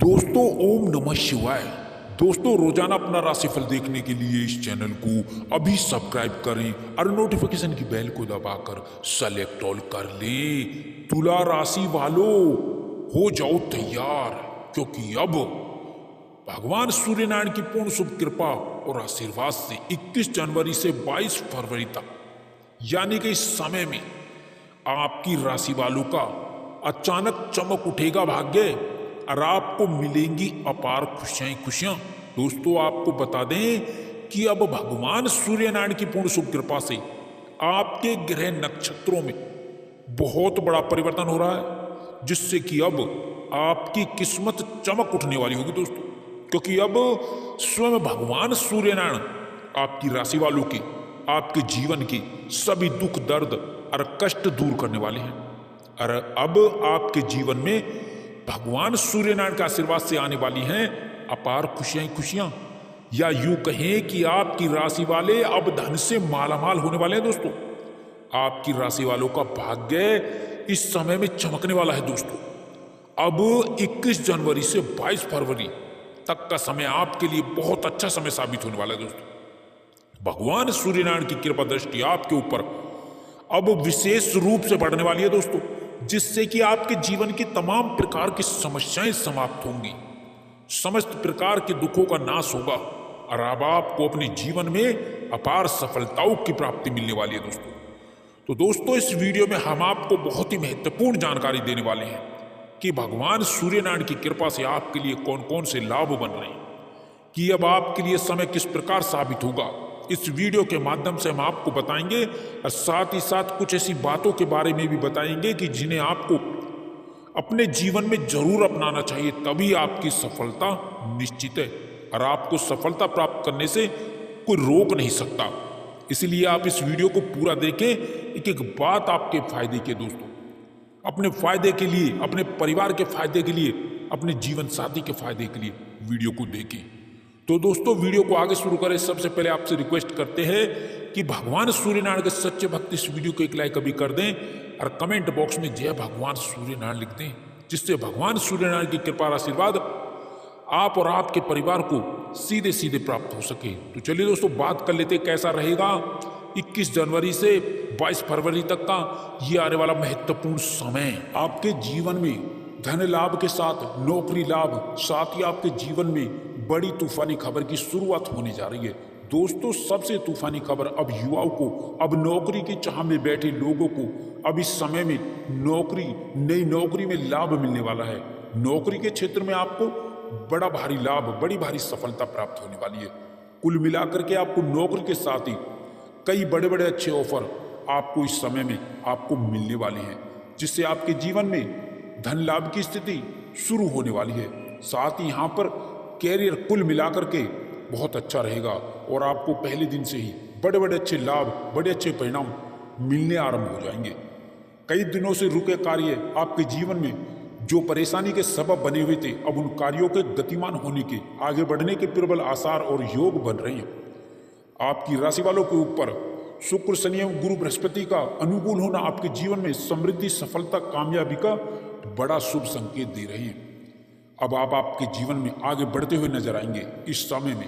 दोस्तों ओम नमः शिवाय। दोस्तों रोजाना अपना राशिफल देखने के लिए इस चैनल को अभी सब्सक्राइब करें और नोटिफिकेशन की बेल को दबाकर सेलेक्ट ऑल कर लें। तुला राशि वालों हो जाओ तैयार, क्योंकि अब भगवान सूर्यनारायण की पूर्ण शुभ कृपा और आशीर्वाद से 21 जनवरी से 22 फरवरी तक यानी कि इस समय में आपकी राशि वालों का अचानक चमक उठेगा भाग्य और आपको मिलेंगी अपार खुशियां खुशियां। दोस्तों आपको बता दें कि अब भगवान सूर्यनारायण की पूर्ण शुभ कृपा से आपके ग्रह नक्षत्रों में बहुत बड़ा परिवर्तन हो रहा है, जिससे कि अब आपकी किस्मत चमक उठने वाली होगी दोस्तों। क्योंकि अब स्वयं भगवान सूर्यनारायण आपकी राशि वालों की, आपके जीवन की सभी दुख दर्द और कष्ट दूर करने वाले हैं। और अब आपके जीवन में भगवान सूर्यनारायण के आशीर्वाद से आने वाली हैं अपार खुशियां खुशियां, या यूं कहें कि आपकी राशि वाले अब धन से मालामाल होने वाले हैं दोस्तों। आपकी राशि वालों का भाग्य इस समय में चमकने वाला है दोस्तों। अब 21 जनवरी से 22 फरवरी तक का समय आपके लिए बहुत अच्छा समय साबित होने वाला है दोस्तों। भगवान सूर्यनारायण की कृपा दृष्टि आपके ऊपर अब विशेष रूप से बढ़ने वाली है दोस्तों, जिससे कि आपके जीवन की तमाम प्रकार की समस्याएं समाप्त होंगी, समस्त प्रकार के दुखों का नाश होगा और अब आपको अपने जीवन में अपार सफलताओं की प्राप्ति मिलने वाली है दोस्तों। तो दोस्तों इस वीडियो में हम आपको बहुत ही महत्वपूर्ण जानकारी देने वाले हैं कि भगवान सूर्यनारायण की कृपा से आपके लिए कौन कौन से लाभ बन रहे हैं, कि अब आपके लिए समय किस प्रकार साबित होगा। इस वीडियो के माध्यम से हम आपको बताएंगे और साथ ही साथ कुछ ऐसी बातों के बारे में भी बताएंगे कि जिन्हें आपको अपने जीवन में जरूर अपनाना चाहिए, तभी आपकी सफलता निश्चित है और आपको सफलता प्राप्त करने से कोई रोक नहीं सकता। इसलिए आप इस वीडियो को पूरा देखें, एक एक बात आपके फायदे के दोस्तों, अपने फायदे के लिए, अपने परिवार के फायदे के लिए, अपने जीवन साथी के फायदे के लिए वीडियो को देखें। तो दोस्तों वीडियो को आगे शुरू करें सबसे पहले आपसे रिक्वेस्ट करते हैं कि भगवान सूर्यनारायण के सच्चे भक्त इस वीडियो को एक लाइक अभी कर दें और कमेंट बॉक्स में जय भगवान सूर्यनारायण लिख दें, जिससे भगवान सूर्यनारायण की कृपा और आशीर्वाद आप और आपके परिवार को सीधे सीधे प्राप्त हो सके। तो चलिए दोस्तों बात कर लेते कैसा रहेगा 21 जनवरी से 22 फरवरी तक का ये आने वाला महत्वपूर्ण समय। आपके जीवन में धन लाभ के साथ नौकरी लाभ, साथ ही आपके जीवन में बड़ी तूफानी खबर की शुरुआत होने जा रही है दोस्तों। सबसे तूफानी खबर अब युवाओं को, अब नौकरी की चाह में बैठे लोगों को अब इस समय में नौकरी, नई नौकरी में लाभ मिलने वाला है। नौकरी के क्षेत्र में आपको बड़ा भारी लाभ, बड़ी भारी सफलता प्राप्त होने वाली है। कुल मिलाकर के आपको नौकरी के साथ ही कई बड़े बड़े अच्छे ऑफर आपको इस समय में आपको मिलने वाले हैं, जिससे आपके जीवन में धन लाभ की स्थिति शुरू होने वाली है। साथ ही यहाँ पर कैरियर कुल मिलाकर के बहुत अच्छा रहेगा और आपको पहले दिन से ही बड़े बड़े अच्छे लाभ, बड़े अच्छे परिणाम मिलने आरंभ हो जाएंगे। कई दिनों से रुके कार्य आपके जीवन में जो परेशानी के सबब बने हुए थे, अब उन कार्यों के गतिमान होने के, आगे बढ़ने के प्रबल आसार और योग बन रहे हैं। आपकी राशि वालों के ऊपर शुक्र, शनि एवं गुरु बृहस्पति का अनुकूल होना आपके जीवन में समृद्धि, सफलता, कामयाबी का बड़ा शुभ संकेत दे रहे हैं। अब आप आपके जीवन में आगे बढ़ते हुए नजर आएंगे। इस समय में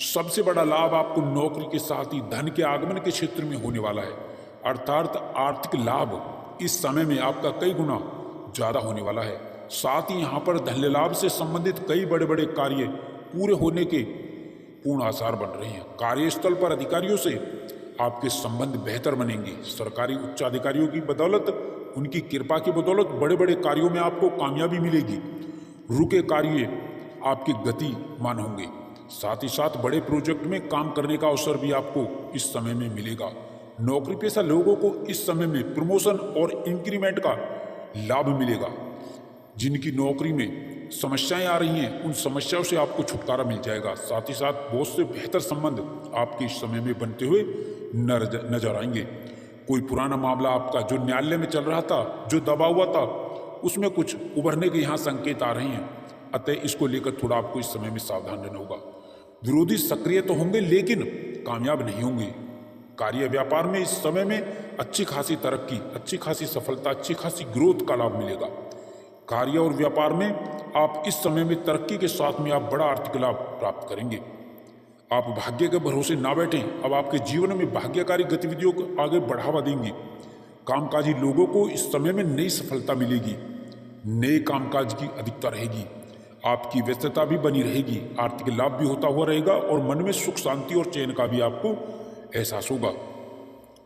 सबसे बड़ा लाभ आपको नौकरी के साथ ही धन के आगमन के क्षेत्र में होने वाला है, अर्थात आर्थिक लाभ इस समय में आपका कई गुना ज्यादा होने वाला है। साथ ही यहाँ पर धन लाभ से संबंधित कई बड़े बड़े कार्य पूरे होने के पूर्ण आसार बन रहे हैं। कार्यस्थल पर अधिकारियों से आपके संबंध बेहतर बनेंगे। सरकारी उच्चाधिकारियों की बदौलत, उनकी कृपा की बदौलत बड़े बड़े कार्यों में आपको कामयाबी मिलेगी। रुके कार्य आपकी गतिमान होंगे। साथ ही साथ बड़े प्रोजेक्ट में काम करने का अवसर भी आपको इस समय में मिलेगा। नौकरी पेशा लोगों को इस समय में प्रमोशन और इंक्रीमेंट का लाभ मिलेगा। जिनकी नौकरी में समस्याएं आ रही हैं, उन समस्याओं से आपको छुटकारा मिल जाएगा। साथ ही साथ बहुत से बेहतर संबंध आपके इस समय में बनते हुए नजर आएंगे। कोई पुराना मामला आपका जो न्यायालय में चल रहा था, जो दबा हुआ था, उसमें कुछ उभरने के यहाँ संकेत आ रहे हैं। अतः इसको लेकर थोड़ा आपको इस समय में सावधान रहना होगा। विरोधी सक्रिय तो होंगे लेकिन कामयाब नहीं होंगे। कार्य व्यापार में इस समय में अच्छी खासी तरक्की, अच्छी खासी सफलता, अच्छी खासी ग्रोथ का लाभ मिलेगा। कार्य और व्यापार में आप इस समय में तरक्की के साथ में आप बड़ा आर्थिक लाभ प्राप्त करेंगे। आप भाग्य के भरोसे ना बैठें, अब आपके जीवन में भाग्यकारी गतिविधियों को आगे बढ़ावा देंगे। कामकाजी लोगों को इस समय में नई सफलता मिलेगी, नए कामकाज की अधिकता रहेगी, आपकी व्यस्तता भी बनी रहेगी, आर्थिक लाभ भी होता हुआ रहेगा और मन में सुख शांति और चैन का भी आपको एहसास होगा।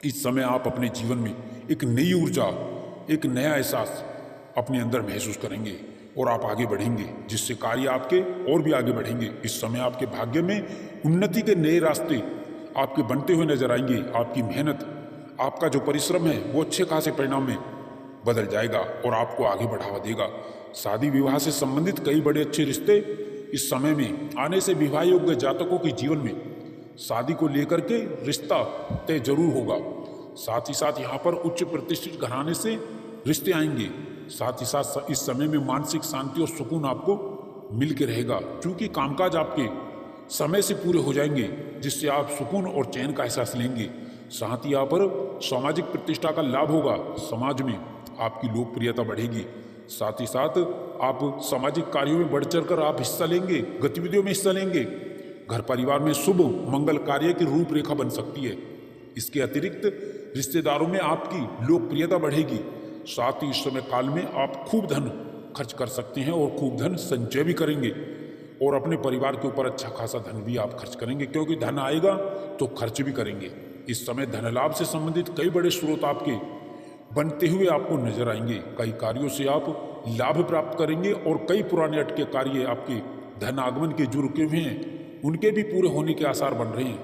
इस समय आप अपने जीवन में एक नई ऊर्जा, एक नया एहसास अपने अंदर महसूस करेंगे और आप आगे बढ़ेंगे, जिससे कार्य आपके और भी आगे बढ़ेंगे। इस समय आपके भाग्य में उन्नति के नए रास्ते आपके बनते हुए नजर आएंगे। आपकी मेहनत, आपका जो परिश्रम है वो अच्छे खासे परिणाम में बदल जाएगा और आपको आगे बढ़ावा देगा। शादी विवाह से संबंधित कई बड़े अच्छे रिश्ते इस समय में आने से विवाह योग्य जातकों के जीवन में शादी को लेकर के रिश्ता तय जरूर होगा। साथ ही साथ यहाँ पर उच्च प्रतिष्ठित घराने से रिश्ते आएंगे। साथ ही साथ इस समय में मानसिक शांति और सुकून आपको मिल के रहेगा, क्योंकि कामकाज आपके समय से पूरे हो जाएंगे, जिससे आप सुकून और चैन का एहसास लेंगे। साथ ही यहाँ पर सामाजिक प्रतिष्ठा का लाभ होगा, समाज में आपकी लोकप्रियता बढ़ेगी। साथ ही साथ आप सामाजिक कार्यों में बढ़ चढ़ कर आप हिस्सा लेंगे, गतिविधियों में हिस्सा लेंगे। घर परिवार में शुभ मंगल कार्य की रूपरेखा बन सकती है। इसके अतिरिक्त रिश्तेदारों में आपकी लोकप्रियता बढ़ेगी। साथ ही इस समय काल में आप खूब धन खर्च कर सकते हैं और खूब धन संचय भी करेंगे और अपने परिवार के ऊपर अच्छा खासा धन भी आप खर्च करेंगे, क्योंकि धन आएगा तो खर्च भी करेंगे। इस समय धन लाभ से संबंधित कई बड़े स्रोत आपके बनते हुए आपको नजर आएंगे। कई कार्यों से आप लाभ प्राप्त करेंगे और कई पुराने अटके कार्य आपके धन आगमन के जो रुके हुए हैं उनके भी पूरे होने के आसार बन रहे हैं।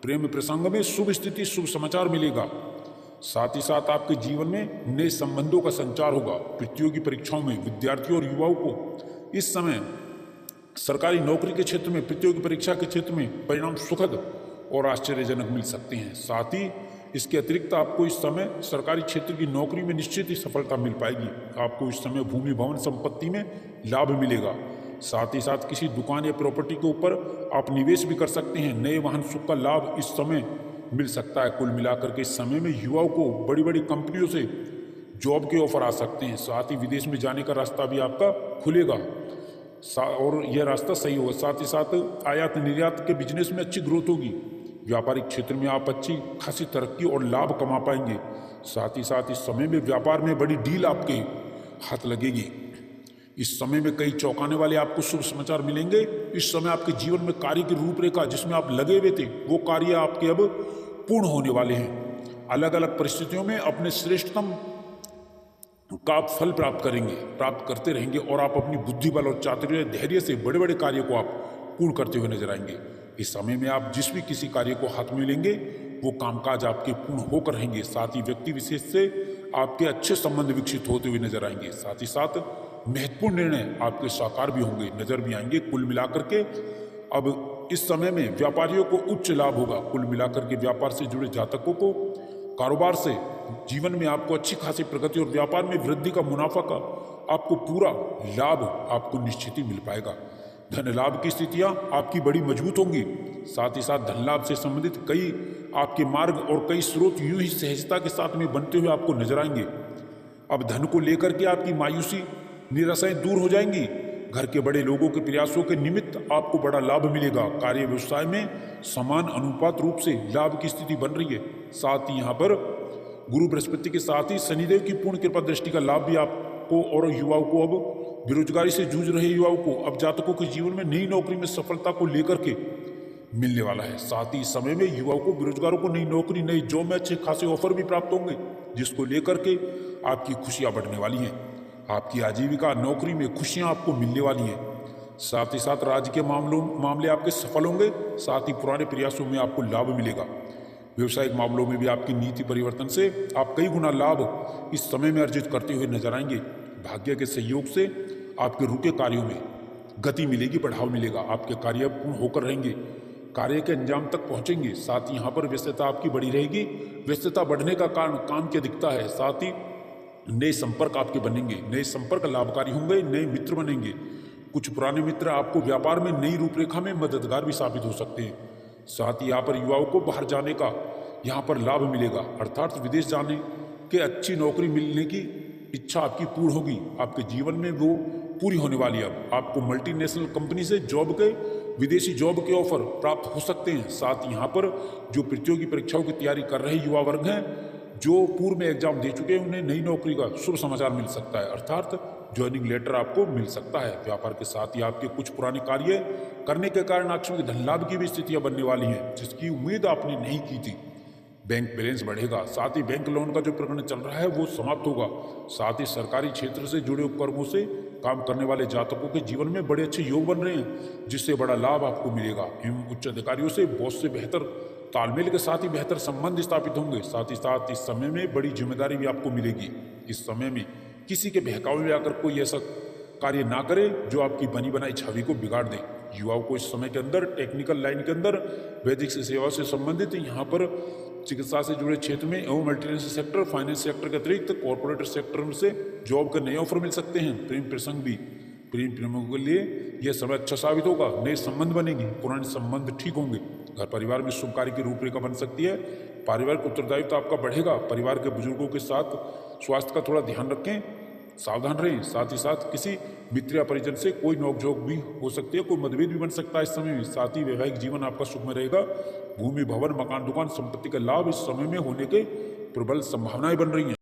प्रेम प्रसंग में शुभ स्थिति, शुभ समाचार मिलेगा। साथ ही साथ आपके जीवन में नए संबंधों का संचार होगा। प्रतियोगी परीक्षाओं में विद्यार्थियों और युवाओं को इस समय सरकारी नौकरी के क्षेत्र में, प्रतियोगी परीक्षा के क्षेत्र में परिणाम सुखद और आश्चर्यजनक मिल सकते हैं। साथ ही इसके अतिरिक्त आपको इस समय सरकारी क्षेत्र की नौकरी में निश्चित ही सफलता मिल पाएगी। आपको इस समय भूमि भवन संपत्ति में लाभ मिलेगा। साथ ही साथ किसी दुकान या प्रॉपर्टी के ऊपर आप निवेश भी कर सकते हैं। नए वाहन सुख का लाभ इस समय मिल सकता है। कुल मिलाकर के इस समय में युवाओं को बड़ी बड़ी कंपनियों से जॉब के ऑफर आ सकते हैं। साथ ही विदेश में जाने का रास्ता भी आपका खुलेगा और यह रास्ता सही होगा। साथ ही साथ आयात निर्यात के बिजनेस में अच्छी ग्रोथ होगी। व्यापारिक क्षेत्र में आप अच्छी खासी तरक्की और लाभ कमा पाएंगे। साथ ही साथ इस समय में व्यापार में बड़ी डील आपके हाथ लगेगी। इस समय में कई चौंकाने वाले आपको शुभ समाचार मिलेंगे। इस समय आपके जीवन में कार्य की रूपरेखा जिसमें आप लगे हुए थे वो कार्य आपके अब पूर्ण होने वाले हैं। अलग अलग परिस्थितियों में अपने श्रेष्ठतम का आप फल प्राप्त करेंगे, प्राप्त करते रहेंगे और आप अपनी बुद्धि बल और चातुर्य धैर्य से बड़े बड़े कार्यों को आप पूर्ण करते हुए नजर आएंगे। इस समय में आप जिस भी किसी कार्य को हाथ में लेंगे वो कामकाज आपके पूर्ण होकर रहेंगे। साथ ही व्यक्ति विशेष से आपके अच्छे संबंध विकसित होते हुए नजर आएंगे। साथ ही साथ महत्वपूर्ण निर्णय आपके साकार भी होंगे, नजर भी आएंगे। कुल मिलाकर के अब इस समय में व्यापारियों को उच्च लाभ होगा। कुल मिलाकर के व्यापार से जुड़े जातकों को कारोबार से जीवन में आपको अच्छी खासी प्रगति और व्यापार में वृद्धि का, मुनाफा का आपको पूरा लाभ आपको निश्चित ही मिल पाएगा। धन लाभ की स्थितियां आपकी बड़ी मजबूत होंगी। साथ ही साथ धन लाभ से संबंधित कई आपके मार्ग और कई स्रोत यूं ही सहजता के साथ में बनते हुए आपको नजर आएंगे। अब धन को लेकर के आपकी मायूसी, निराशाएं दूर हो जाएंगी। घर के बड़े लोगों के प्रयासों के निमित्त आपको बड़ा लाभ मिलेगा। कार्य व्यवसाय में समान अनुपात रूप से लाभ की स्थिति बन रही है। साथ ही यहाँ पर गुरु बृहस्पति के साथ ही शनिदेव की पूर्ण कृपा दृष्टि का लाभ भी आपको और युवाओं को, अब बेरोजगारी से जूझ रहे युवाओं को, अब जातकों के जीवन में नई नौकरी में सफलता को लेकर के मिलने वाला है। साथ ही इस समय में युवाओं को, बेरोजगारों को नई नौकरी, नई जॉब में अच्छे खासे ऑफर भी प्राप्त होंगे, जिसको लेकर के आपकी खुशियां बढ़ने वाली हैं। आपकी आजीविका, नौकरी में खुशियां आपको मिलने वाली हैं। साथ ही साथ राज्य के मामले आपके सफल होंगे। साथ ही पुराने प्रयासों में आपको लाभ मिलेगा। व्यवसायिक मामलों में भी आपकी नीति परिवर्तन से आप कई गुना लाभ इस समय में अर्जित करते हुए नजर आएंगे। भाग्य के सहयोग से आपके रुके कार्यों में गति मिलेगी, बढ़ाव मिलेगा। आपके कार्य पूर्ण होकर रहेंगे, कार्य के अंजाम तक पहुंचेंगे। साथ ही यहाँ पर व्यस्तता आपकी बढ़ी रहेगी। व्यस्तता बढ़ने का कारण काम की अधिकता है। साथ ही नए संपर्क आपके बनेंगे, नए संपर्क लाभकारी होंगे, नए मित्र बनेंगे। कुछ पुराने मित्र आपको व्यापार में नई रूपरेखा में मददगार भी साबित हो सकते हैं। साथ ही यहाँ पर युवाओं को बाहर जाने का यहाँ पर लाभ मिलेगा, अर्थात विदेश जाने के, अच्छी नौकरी मिलने की इच्छा आपकी पूर्ण होगी, आपके जीवन में वो पूरी होने वाली है। अब आपको मल्टीनेशनल कंपनी से जॉब के, विदेशी जॉब के ऑफर प्राप्त हो सकते हैं। साथ ही यहाँ पर जो प्रतियोगी परीक्षाओं की तैयारी कर रहे युवा वर्ग हैं, जो पूर्व में एग्जाम दे चुके हैं, उन्हें नई नौकरी का शुभ समाचार मिल सकता है, अर्थात ज्वाइनिंग लेटर आपको मिल सकता है। व्यापार के साथ ही आपके कुछ पुराने कार्य करने के कारण आकस्मिक धन लाभ की भी स्थितियां बनने वाली हैं, जिसकी उम्मीद आपने नहीं की थी। बैंक बैलेंस बढ़ेगा। साथ ही बैंक लोन का जो प्रकरण चल रहा है वो समाप्त होगा। साथ ही सरकारी क्षेत्र से जुड़े उपक्रमों से काम करने वाले जातकों के जीवन में बड़े अच्छे योग बन रहे हैं, जिससे बड़ा लाभ आपको मिलेगा। एवं उच्च अधिकारियों से बॉस से बेहतर तालमेल के साथ ही बेहतर संबंध स्थापित होंगे। साथ ही साथ इस समय में बड़ी जिम्मेदारी भी आपको मिलेगी। इस समय में किसी के बहकावे में आकर कोई ऐसा कार्य ना करे जो आपकी बनी बनाई छवि को बिगाड़ दे। युवाओं को इस समय के अंदर टेक्निकल लाइन के अंदर वैदिक सेवा से संबंधित यहाँ पर चिकित्सा से जुड़े क्षेत्र में एवं मल्टीनेशनल सेक्टर, फाइनेंस सेक्टर के अतिरिक्त कॉर्पोरेट सेक्टर से जॉब के नए ऑफर मिल सकते हैं। प्रेम प्रसंग भी, प्रेम प्रेमियों के लिए यह समय अच्छा साबित होगा। नए संबंध बनेंगे, पुराने संबंध ठीक होंगे। घर परिवार में शुभ कार्य की रूपरेखा बन सकती है। पारिवारिक उत्तरदायित्व आपका बढ़ेगा। परिवार के बुजुर्गों के साथ स्वास्थ्य का थोड़ा ध्यान रखें, सावधान रहें। साथ ही साथ किसी मित्र या परिजन से कोई नोकझोंक भी हो सकती है, कोई मतभेद भी बन सकता है इस समय में। साथ ही वैवाहिक जीवन आपका सुखमय रहेगा। भूमि, भवन, मकान, दुकान, संपत्ति का लाभ इस समय में होने के प्रबल संभावनाएं बन रही हैं।